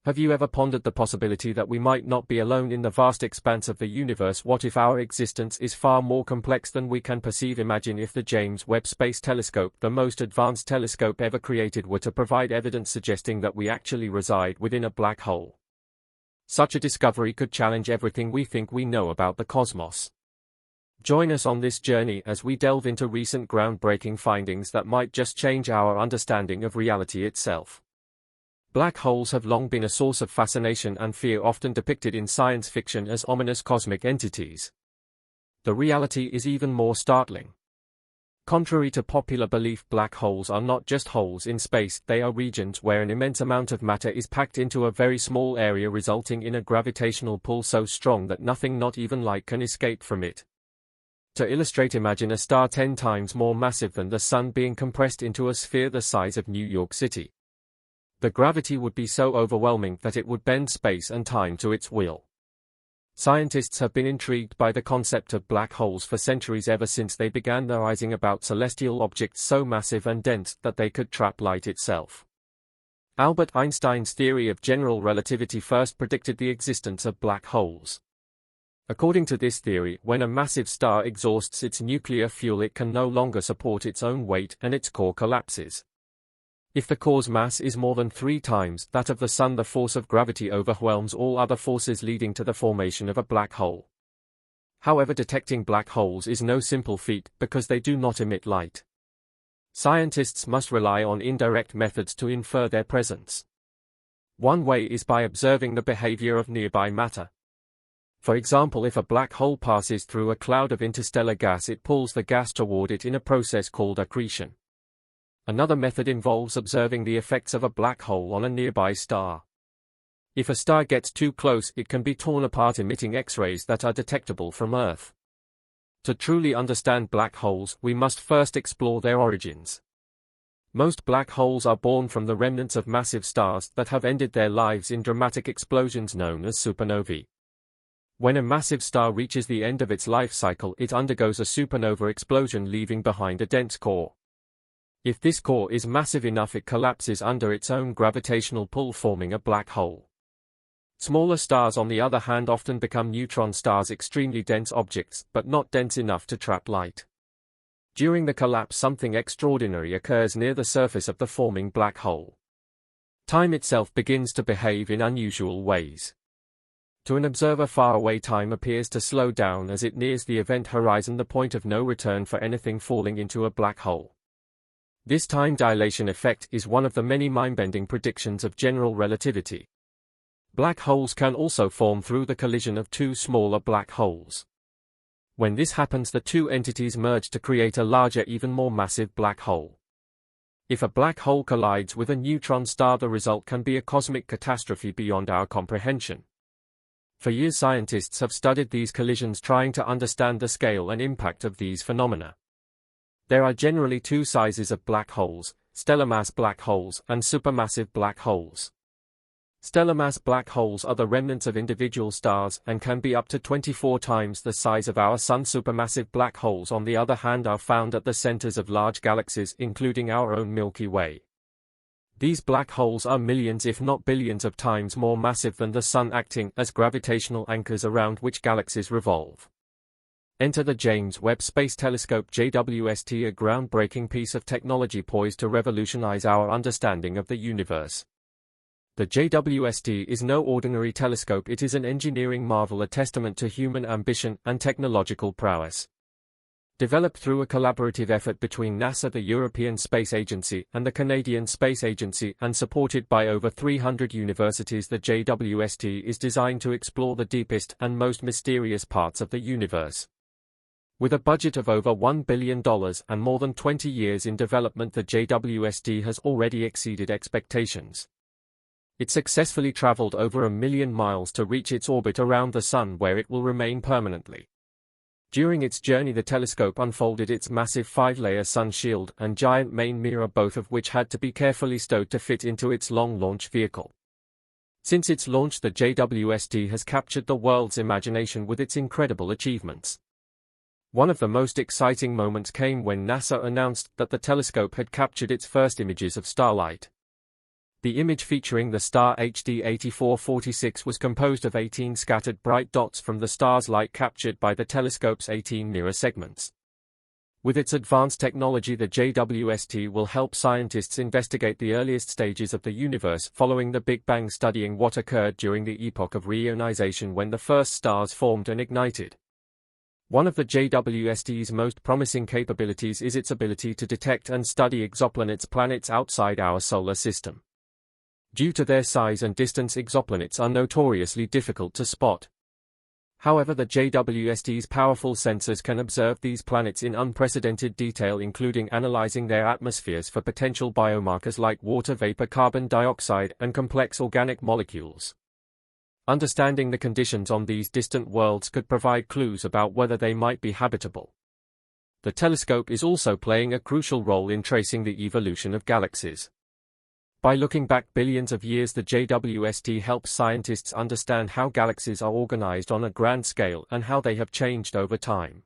Have you ever pondered the possibility that we might not be alone in the vast expanse of the universe? What if our existence is far more complex than we can perceive? Imagine if the James Webb Space Telescope, the most advanced telescope ever created, were to provide evidence suggesting that we actually reside within a black hole. Such a discovery could challenge everything we think we know about the cosmos. Join us on this journey as we delve into recent groundbreaking findings that might just change our understanding of reality itself. Black holes have long been a source of fascination and fear, often depicted in science fiction as ominous cosmic entities. The reality is even more startling. Contrary to popular belief, black holes are not just holes in space, they are regions where an immense amount of matter is packed into a very small area, resulting in a gravitational pull so strong that nothing, not even light, can escape from it. To illustrate, imagine a star 10 times more massive than the Sun being compressed into a sphere the size of New York City. The gravity would be so overwhelming that it would bend space and time to its will. Scientists have been intrigued by the concept of black holes for centuries, ever since they began theorizing about celestial objects so massive and dense that they could trap light itself. Albert Einstein's theory of general relativity first predicted the existence of black holes. According to this theory, when a massive star exhausts its nuclear fuel, it can no longer support its own weight and its core collapses. If the core's mass is more than 3 times that of the Sun, the force of gravity overwhelms all other forces, leading to the formation of a black hole. However, detecting black holes is no simple feat, because they do not emit light. Scientists must rely on indirect methods to infer their presence. One way is by observing the behavior of nearby matter. For example, if a black hole passes through a cloud of interstellar gas, it pulls the gas toward it in a process called accretion. Another method involves observing the effects of a black hole on a nearby star. If a star gets too close, it can be torn apart, emitting X-rays that are detectable from Earth. To truly understand black holes, we must first explore their origins. Most black holes are born from the remnants of massive stars that have ended their lives in dramatic explosions known as supernovae. When a massive star reaches the end of its life cycle, it undergoes a supernova explosion, leaving behind a dense core. If this core is massive enough, it collapses under its own gravitational pull, forming a black hole. Smaller stars, on the other hand, often become neutron stars, extremely dense objects, but not dense enough to trap light. During the collapse, something extraordinary occurs near the surface of the forming black hole. Time itself begins to behave in unusual ways. To an observer far away, time appears to slow down as it nears the event horizon, the point of no return for anything falling into a black hole. This time dilation effect is one of the many mind-bending predictions of general relativity. Black holes can also form through the collision of 2 smaller black holes. When this happens, the 2 entities merge to create a larger, even more massive black hole. If a black hole collides with a neutron star, the result can be a cosmic catastrophe beyond our comprehension. For years, scientists have studied these collisions, trying to understand the scale and impact of these phenomena. There are generally 2 sizes of black holes: stellar mass black holes and supermassive black holes. Stellar mass black holes are the remnants of individual stars and can be up to 24 times the size of our Sun. Supermassive black holes, on the other hand, are found at the centers of large galaxies, including our own Milky Way. These black holes are millions, if not billions, of times more massive than the Sun, acting as gravitational anchors around which galaxies revolve. Enter the James Webb Space Telescope JWST, a groundbreaking piece of technology poised to revolutionize our understanding of the universe. The JWST is no ordinary telescope, it is an engineering marvel, a testament to human ambition and technological prowess. Developed through a collaborative effort between NASA, the European Space Agency, and the Canadian Space Agency, and supported by over 300 universities, the JWST is designed to explore the deepest and most mysterious parts of the universe. With a budget of over $1 billion and more than 20 years in development, the JWST has already exceeded expectations. It successfully traveled over 1 million miles to reach its orbit around the Sun, where it will remain permanently. During its journey, the telescope unfolded its massive 5-layer sun shield and giant main mirror, both of which had to be carefully stowed to fit into its long launch vehicle. Since its launch, the JWST has captured the world's imagination with its incredible achievements. One of the most exciting moments came when NASA announced that the telescope had captured its first images of starlight. The image featuring the star HD 8446 was composed of 18 scattered bright dots from the star's light captured by the telescope's 18 mirror segments. With its advanced technology, the JWST will help scientists investigate the earliest stages of the universe following the Big Bang, studying what occurred during the epoch of reionization when the first stars formed and ignited. One of the JWST's most promising capabilities is its ability to detect and study exoplanets, planets outside our solar system. Due to their size and distance, exoplanets are notoriously difficult to spot. However, the JWST's powerful sensors can observe these planets in unprecedented detail, including analyzing their atmospheres for potential biomarkers like water vapor, carbon dioxide, and complex organic molecules. Understanding the conditions on these distant worlds could provide clues about whether they might be habitable. The telescope is also playing a crucial role in tracing the evolution of galaxies. By looking back billions of years, the JWST helps scientists understand how galaxies are organized on a grand scale and how they have changed over time.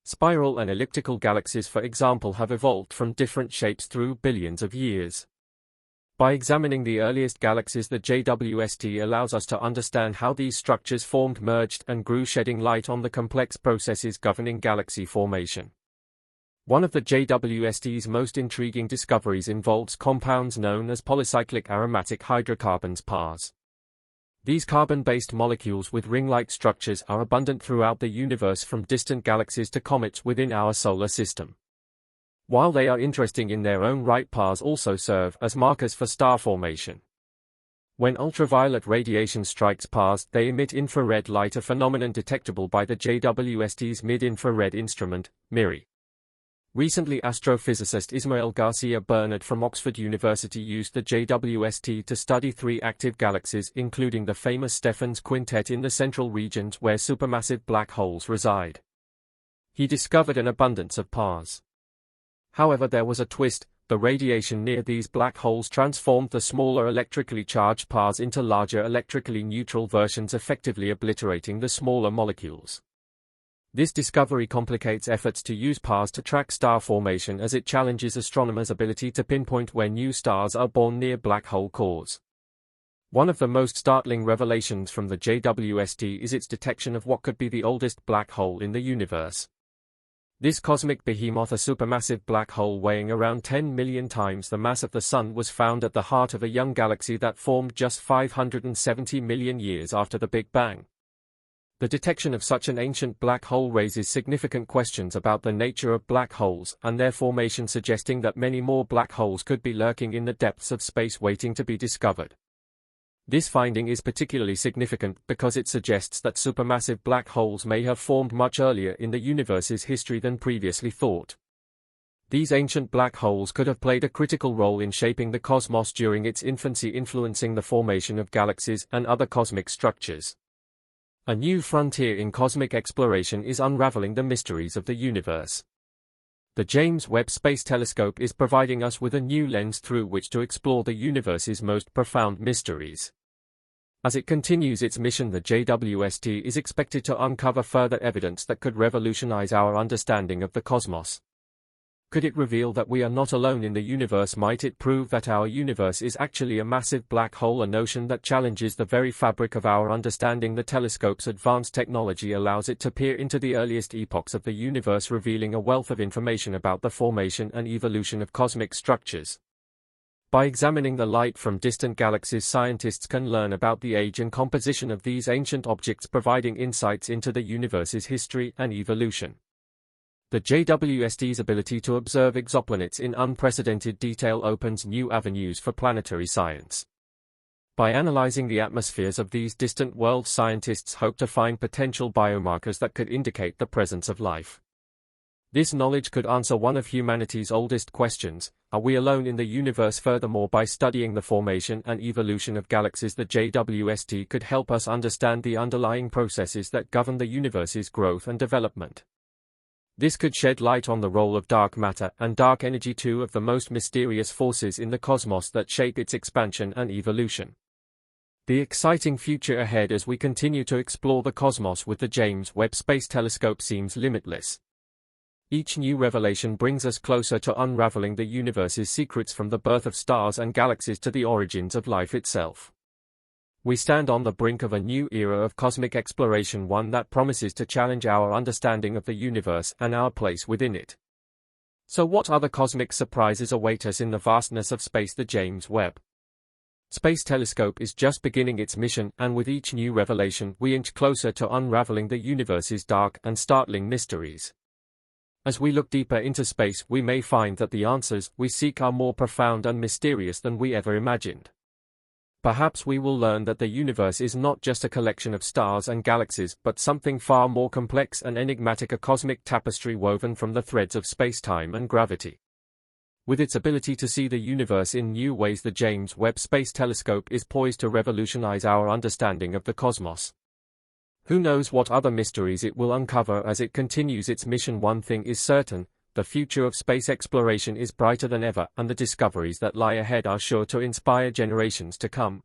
Spiral and elliptical galaxies, for example, have evolved from different shapes through billions of years. By examining the earliest galaxies, the JWST allows us to understand how these structures formed, merged, and grew, shedding light on the complex processes governing galaxy formation. One of the JWST's most intriguing discoveries involves compounds known as polycyclic aromatic hydrocarbons (PAHs). These carbon-based molecules with ring-like structures are abundant throughout the universe, from distant galaxies to comets within our solar system. While they are interesting in their own right, PAHs also serve as markers for star formation. When ultraviolet radiation strikes PAHs, they emit infrared light, a phenomenon detectable by the JWST's mid-infrared instrument, MIRI. Recently, astrophysicist Ismael Garcia Bernard from Oxford University used the JWST to study 3 active galaxies, including the famous Stephan's Quintet in the central regions where supermassive black holes reside. He discovered an abundance of PAHs. However, there was a twist. The radiation near these black holes transformed the smaller electrically charged PAHs into larger electrically neutral versions, effectively obliterating the smaller molecules. This discovery complicates efforts to use PAHs to track star formation, as it challenges astronomers' ability to pinpoint where new stars are born near black hole cores. One of the most startling revelations from the JWST is its detection of what could be the oldest black hole in the universe. This cosmic behemoth, a supermassive black hole weighing around 10 million times the mass of the Sun, was found at the heart of a young galaxy that formed just 570 million years after the Big Bang. The detection of such an ancient black hole raises significant questions about the nature of black holes and their formation, suggesting that many more black holes could be lurking in the depths of space waiting to be discovered. This finding is particularly significant because it suggests that supermassive black holes may have formed much earlier in the universe's history than previously thought. These ancient black holes could have played a critical role in shaping the cosmos during its infancy, influencing the formation of galaxies and other cosmic structures. A new frontier in cosmic exploration is unraveling the mysteries of the universe. The James Webb Space Telescope is providing us with a new lens through which to explore the universe's most profound mysteries. As it continues its mission, the JWST is expected to uncover further evidence that could revolutionize our understanding of the cosmos. Could it reveal that we are not alone in the universe? Might it prove that our universe is actually a massive black hole, a notion that challenges the very fabric of our understanding? The telescope's advanced technology allows it to peer into the earliest epochs of the universe, revealing a wealth of information about the formation and evolution of cosmic structures. By examining the light from distant galaxies, scientists can learn about the age and composition of these ancient objects, providing insights into the universe's history and evolution. The JWST's ability to observe exoplanets in unprecedented detail opens new avenues for planetary science. By analyzing the atmospheres of these distant worlds, scientists hope to find potential biomarkers that could indicate the presence of life. This knowledge could answer one of humanity's oldest questions: are we alone in the universe? Furthermore, by studying the formation and evolution of galaxies, the JWST could help us understand the underlying processes that govern the universe's growth and development. This could shed light on the role of dark matter and dark energy, two of the most mysterious forces in the cosmos that shape its expansion and evolution. The exciting future ahead as we continue to explore the cosmos with the James Webb Space Telescope seems limitless. Each new revelation brings us closer to unraveling the universe's secrets, from the birth of stars and galaxies to the origins of life itself. We stand on the brink of a new era of cosmic exploration, one that promises to challenge our understanding of the universe and our place within it. So what other cosmic surprises await us in the vastness of space? The James Webb Space Telescope is just beginning its mission, and with each new revelation we inch closer to unraveling the universe's dark and startling mysteries. As we look deeper into space, we may find that the answers we seek are more profound and mysterious than we ever imagined. Perhaps we will learn that the universe is not just a collection of stars and galaxies, but something far more complex and enigmatic, a cosmic tapestry woven from the threads of space-time and gravity. With its ability to see the universe in new ways, the James Webb Space Telescope is poised to revolutionize our understanding of the cosmos. Who knows what other mysteries it will uncover as it continues its mission? One thing is certain: the future of space exploration is brighter than ever, and the discoveries that lie ahead are sure to inspire generations to come.